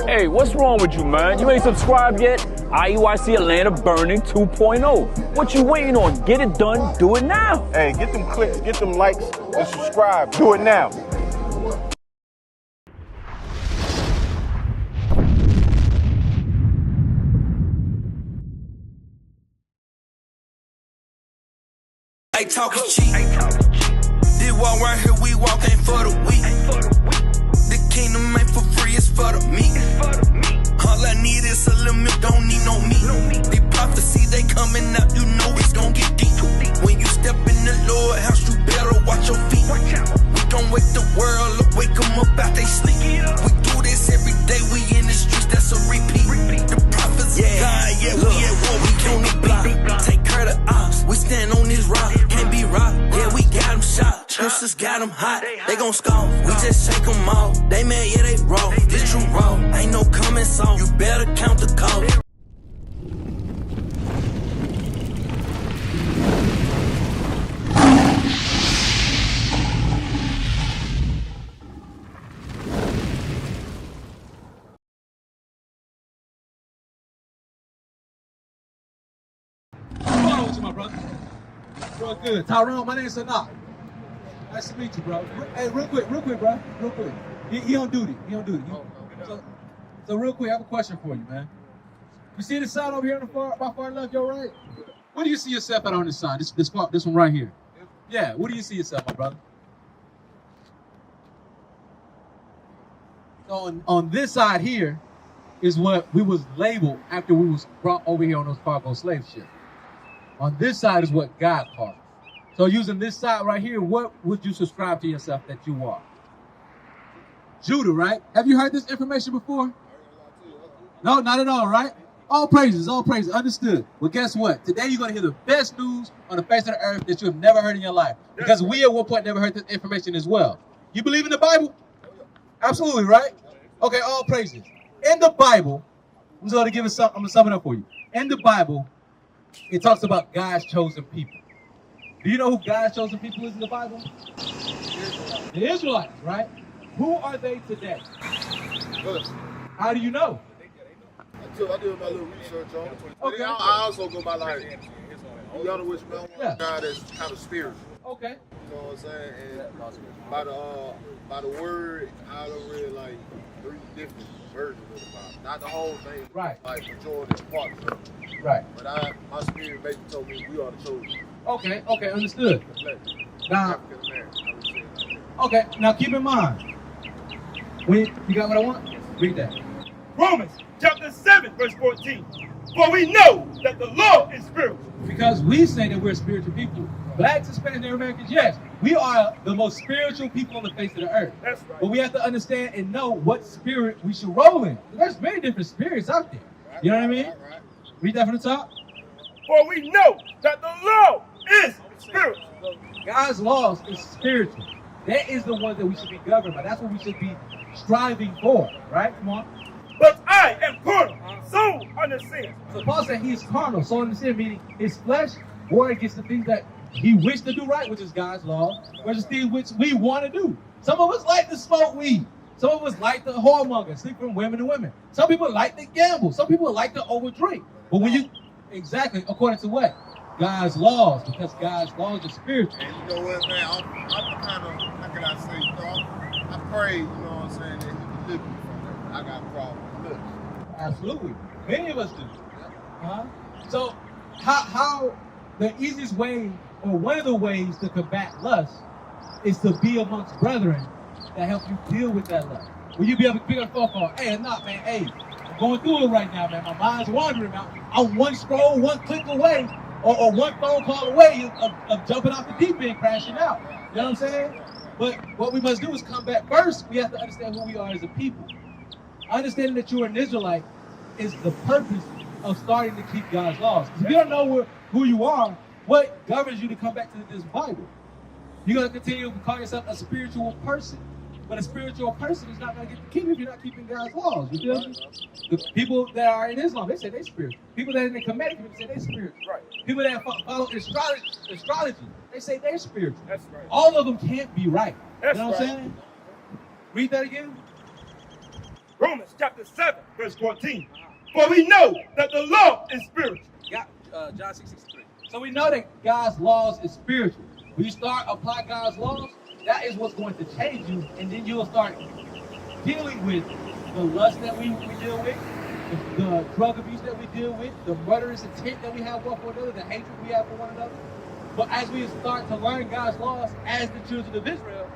Hey, what's wrong with you, man? You ain't subscribed yet? IUIC Atlanta Burning 2.0. What you waiting on? Get it done. Do it now. Hey, get them clicks, get them likes, and subscribe. Do it now. They talking cheap. This walk right here, we walk ain't for the weak. The kingdom ain't for free, it's for the meek. All I need is a little milk, don't need no meat. The prophecies, they coming out, you know it's gon' get deep. When you step in the Lord house, you better watch your feet. We gon' wake the world up, wake them up out they sleep. We do this every day, we in the streets, that's a repeat. The prophets of God, yeah, we at war, we on the block. Take care of the ops, we stand on this rock. Can't be rocked, yeah, we got them shot. Scriptures got them hot, they gon' scoff. We just shake them off, they mad, yeah, they raw. This true raw, ain't no coming song. You better count the cost. What's wrong with you, my brother? Real good. Tyrone, my name's Sanat. Nice to meet you, bro. Hey, real quick, bro. Real quick. He on duty. So real quick, I have a question for you, man. You see the sign over here on the far left, your right? What do you see yourself at on this sign? This one right here. Yeah, what do you see yourself, my brother? So on this side here is what we was labeled after we was brought over here on those cargo slave ships. On this side is what God called us. So using this side right here, what would you subscribe to yourself that you are? Judah, right? Have you heard this information before? No, not at all, right? All praises, understood. Well, guess what? Today you're going to hear the best news on the face of the earth that you have never heard in your life. Because we at one point never heard this information as well. You believe in the Bible? Absolutely, right? Okay, all praises. In the Bible, I'm going to sum it up for you. In the Bible, it talks about God's chosen people. Do you know who God's chosen people is in the Bible? The Israelites, right? Who are they today? How do you know? I did my little research on it. Okay. I also go by like, you know which man, God that's kind of spiritual. Okay. You know what I'm saying? And by the word, I don't really like 3 different versions of the Bible. Not the whole thing. Right. Like majority of parts of it. Right. But my spirit basically told me we are the chosen. Okay, understood. Now, African American. okay, now keep in mind, you got what I want? Read that. Romans chapter 7, verse 14. For we know that the Lord is spiritual. Because we say that we're spiritual people. Blacks, Hispanics, and Americans, yes, we are the most spiritual people on the face of the earth. That's right. But we have to understand and know what spirit we should roll in. There's many different spirits out there. You know what I mean? Right. Read that from the top. For we know that the Lord is spiritual. God's laws is spiritual. That is the one that we should be governed by. That's what we should be striving for, right? Come on. But I am carnal, so under sin. So Paul said he's carnal, so under sin, meaning his flesh war against the things that he wished to do right, which is God's law, versus things which we want to do. Some of us like to smoke weed. Some of us like to whoremonger, sleep from women to women. Some people like to gamble. Some people like to overdrink. But when you, exactly, according to what? God's laws, because God's laws are spiritual. And you know what, man? I'm kind of, how can I say, you know, I pray, you know what I'm saying, that he can live me from that. I got a problem with looks. Absolutely. Many of us do. So how the easiest way, or one of the ways to combat lust, is to be amongst brethren that help you deal with that lust. Will you be able to pick up a phone call? Hey, not man, hey, I'm going through it right now, man. My mind's wandering out. I'm one scroll, one click away, or one phone call away of jumping off the deep end, crashing out. You know what I'm saying? But what we must do is combat first. We have to understand who we are as a people. Understanding that you're an Israelite is the purpose of starting to keep God's laws. If you don't know who you are, what governs you to come back to this Bible? You're going to continue to call yourself a spiritual person. But a spiritual person is not going to get the kingdom if you're not keeping God's laws. You feel me? The people that are in Islam, they say they're spiritual. People that are in the Kemetic community say they're spiritual. Right. People that follow astrology, they say they're spiritual. That's right. All of them can't be right. That's you know what right. I'm saying? Read that again. Romans chapter 7, verse 14. For we know that the law is spiritual. John 6:63. So we know that God's laws is spiritual. When you start applying God's laws, that is what's going to change you, and then you'll start dealing with the lust that we deal with, the drug abuse that we deal with, the murderous intent that we have one for another, the hatred we have for one another. But as we start to learn God's laws as the children of Israel,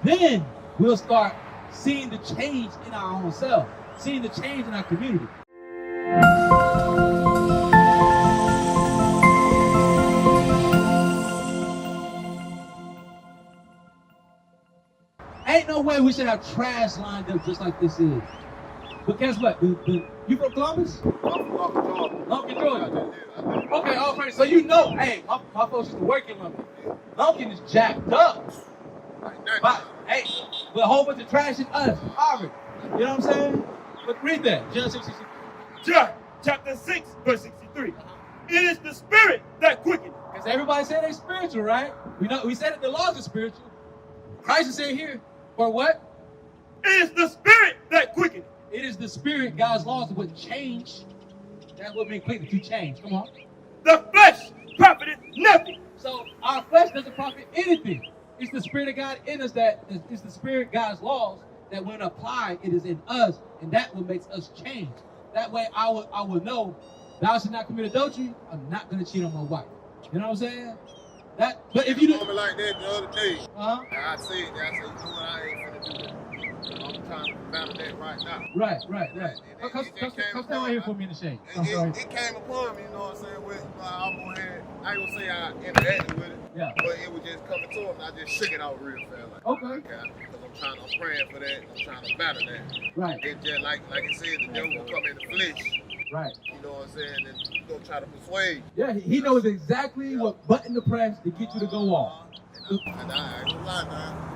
then we'll start seeing the change in our own self, seeing the change in our community. Ain't no way we should have trash lined up just like this is. But guess what? You from Columbus? I'm from Lumpkin, Lumpkin, Georgia. Okay, all right. So you know, hey, my folks used to work in Lumpkin. Lumpkin is jacked up. But, hey, with a whole bunch of trash in us, Harvard. You know what I'm saying? But read that, John 6:63. John chapter 6, verse 63. It is the spirit that quickeneth. Because everybody said they're spiritual, right? We said that the laws are spiritual. Christ is saying here, for what? It is the spirit that quickeneth. It is the spirit, God's laws would change. That's what means quick that you change. Come on. The flesh profiteth nothing. So our flesh doesn't profit anything. It's the spirit of God in us it's the spirit, God's laws, that when applied, it is in us, and that what makes us change. That way I will know, thou shalt not commit adultery, I'm not going to cheat on my wife. You know what I'm saying? But if you do... me like that the other day. Uh-huh. I said, you know what, I ain't finna do that. I'm trying to battle that right now. Right. Come stand right here for me in the shade. It came upon me, you know what I'm saying? With, I ain't gonna say I interacted with it, yeah, but it was just coming to him, and I just shook it out real fast. Like, okay. Because I'm praying for that, I'm trying to battle that. Right. It just, like I said, the devil will come in the flesh. Right. You know what I'm saying? And he's gonna try to persuade. Yeah, he knows exactly what button to press to get you to go off. And I ain't gonna lie, man.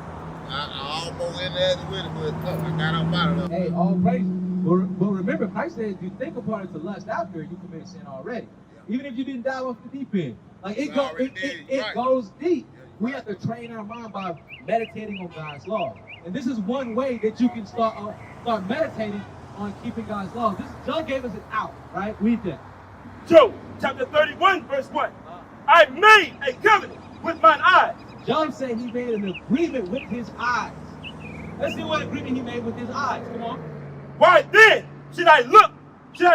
I almost in there with it, but I got up out of there. Hey, all praise. But remember, Christ said, if you think upon it to lust after, you commit sin already. Yeah. Even if you didn't dive off the deep end. Like it goes deep. Yeah, we have to train our mind by meditating on God's law. And this is one way that you can start meditating on keeping God's law. John gave us an out, right? Read that. Job chapter 31, verse 1. I made a covenant with mine eyes. John said he made an agreement with his eyes. Let's see what agreement he made with his eyes. Come on. Why then should I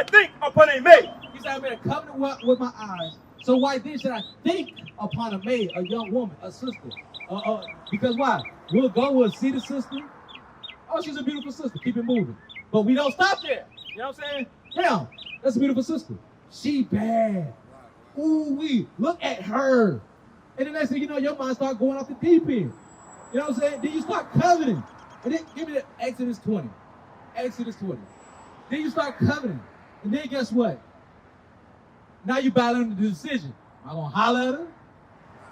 think upon a maid? He said, I made a covenant with my eyes. So why then should I think upon a maid, a young woman, a sister? Because why? We'll see the sister. Oh, she's a beautiful sister. Keep it moving. But we don't stop there. You know what I'm saying? Yeah, that's a beautiful sister. She bad. Ooh-wee. Look at her. And the next thing you know, your mind start going off the deep end. You know what I'm saying? Then you start coveting. And then give me the Exodus 20. Exodus 20. Then you start coveting. And then guess what? Now you're battling the decision. Am I going to holler at her?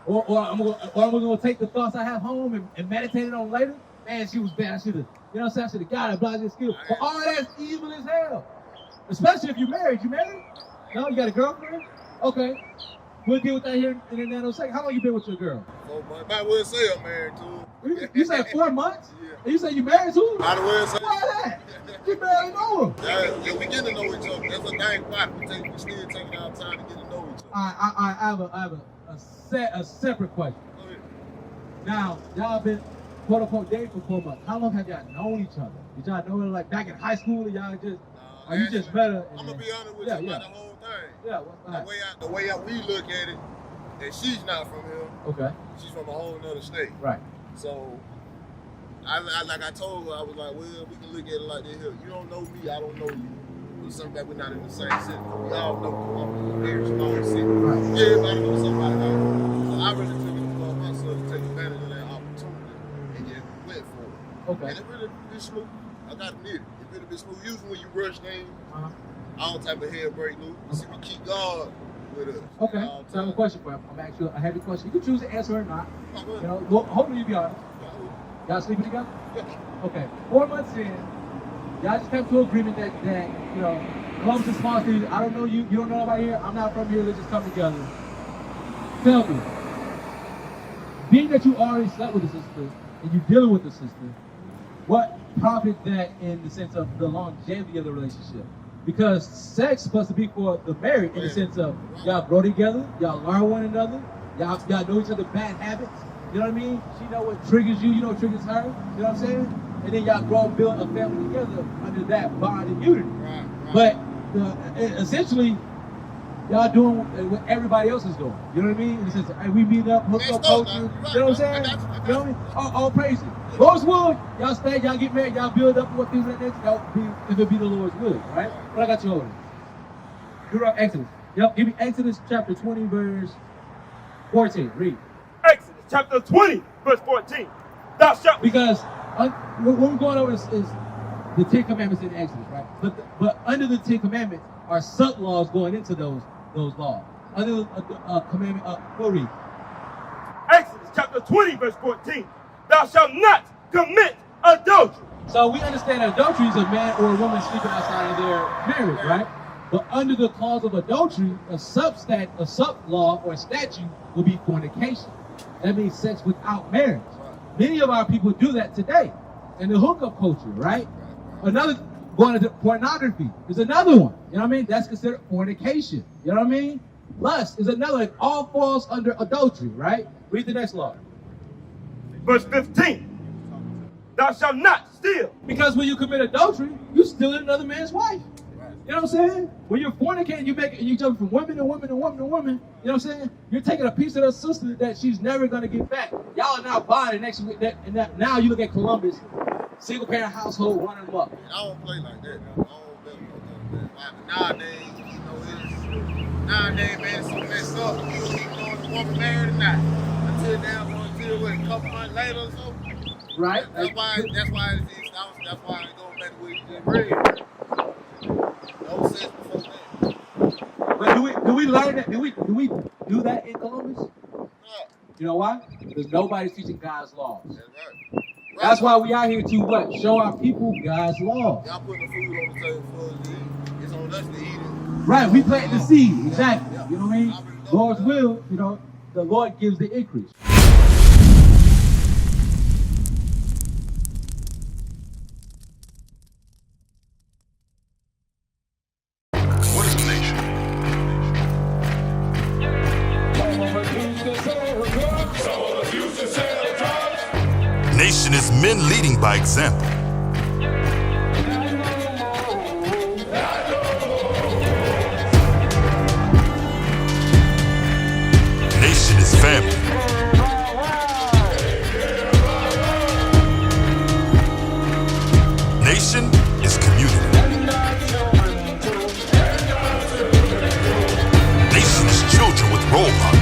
Or am I going to take the thoughts I have home and meditate on later? Man, she was bad. I should have, you know what I'm saying? I should have got her, blah, blah, skill. But all that's evil as hell. Especially if you're married. You married? No, you got a girlfriend? Okay. We'll deal with that here in a nanosecond. How long you been with your girl? 4 months. Might well say I'm married to. You said 4 months? Yeah. And you said you married to? Might well say. Why that? You barely know her. Yeah, we get to know each other. That's a thing about it. We still taking our time to get to know each other. I have a separate question. Go ahead. Now, y'all been quote unquote dating for 4 months. How long have y'all known each other? Did y'all know her like back in high school, or y'all just or you just met her? I'm gonna be honest with you about the whole thing. Yeah, what's that? The way we look at it, that she's not from here. Okay. She's from a whole nother state. Right. So, like I told her, I was like, well, we can look at it like this here. You don't know me, I don't know you. It's something that we're not in the same city. We all know I'm a very small city. Right. Everybody knows somebody out here. So I really took it upon myself to take advantage of that opportunity and just went for it. Okay. And it really been smooth. I gotta admit it. It really been smooth. Usually when you rush things, all type of hair break loose. You see, we keep guard with us. Okay. So I have a question for you. I'm asking you a heavy question. You can choose to answer or not. You know, well, hopefully you be honest. Y'all sleeping together? Yeah. Okay. 4 months in, y'all just came to an agreement that you know, Columbus is small city. I don't know you. You don't know about here. I'm not from here. Let's just come together. Tell me, being that you already slept with the sister and you're dealing with the sister, what profit that in the sense of the longevity of the relationship. Because sex is supposed to be for the married in the sense of y'all grow together, y'all learn one another, y'all know each other's bad habits. You know what I mean? She know what triggers you know what triggers her. You know what I'm saying? And then y'all grow and build a family together under that bond and unity. But essentially, y'all doing what everybody else is doing. You know what I mean? In the sense of, hey, we meet up, hook up, culture. You know what I'm saying? You know what I mean? All praises. Lord's will, y'all stay, y'all get married, y'all build up what things like that. Y'all be, if it be the Lord's will, right? What I got you over there? Exodus. Yep, give me Exodus chapter 20, verse 14. Read. Exodus chapter 20, verse 14. Thou shalt. Because what we're going over is the Ten Commandments in Exodus, right? But under the Ten Commandments are sub-laws going into those laws. Under the commandment, go read. Exodus chapter 20, verse 14. Thou shalt not commit adultery. So we understand that adultery is a man or a woman sleeping outside of their marriage, right? But under the clause of adultery, a sub-law or a statute will be fornication. That means sex without marriage. Many of our people do that today in the hookup culture, right? Another, going into pornography is another one. You know what I mean? That's considered fornication. You know what I mean? Lust is another. It all falls under adultery, right? Read the next law. Verse 15. Thou shalt not steal. Because when you commit adultery, you stealing another man's wife. You know what I'm saying? When you're fornicating, you jump from woman to woman to woman to woman. You know what I'm saying? You're taking a piece of her sister that she's never gonna get back. Y'all are now bonding next week. Now you look at Columbus, single parent household running them up. I don't play like that. I don't play like that. Nowadays, you know, nowadays, man, it's so messed up. You don't even know if the woman married or not. Until what, a couple months later or so. Right. That's why it goes back to what you just read. No sense before that. But do we learn that? Do we do that in Columbus? No. You know why? Because nobody's teaching God's laws. That's right. That's why we out here to what? Show our people God's laws. Y'all putting the food on the table for us to eat. It's on us to eat it. Right, we plant the seed. Exactly. You know what I mean? Lord's will, you know, the Lord gives the increase. What is a nation? Nation is men leading by example. Nation is family. Nation is community. Nation is children with role models.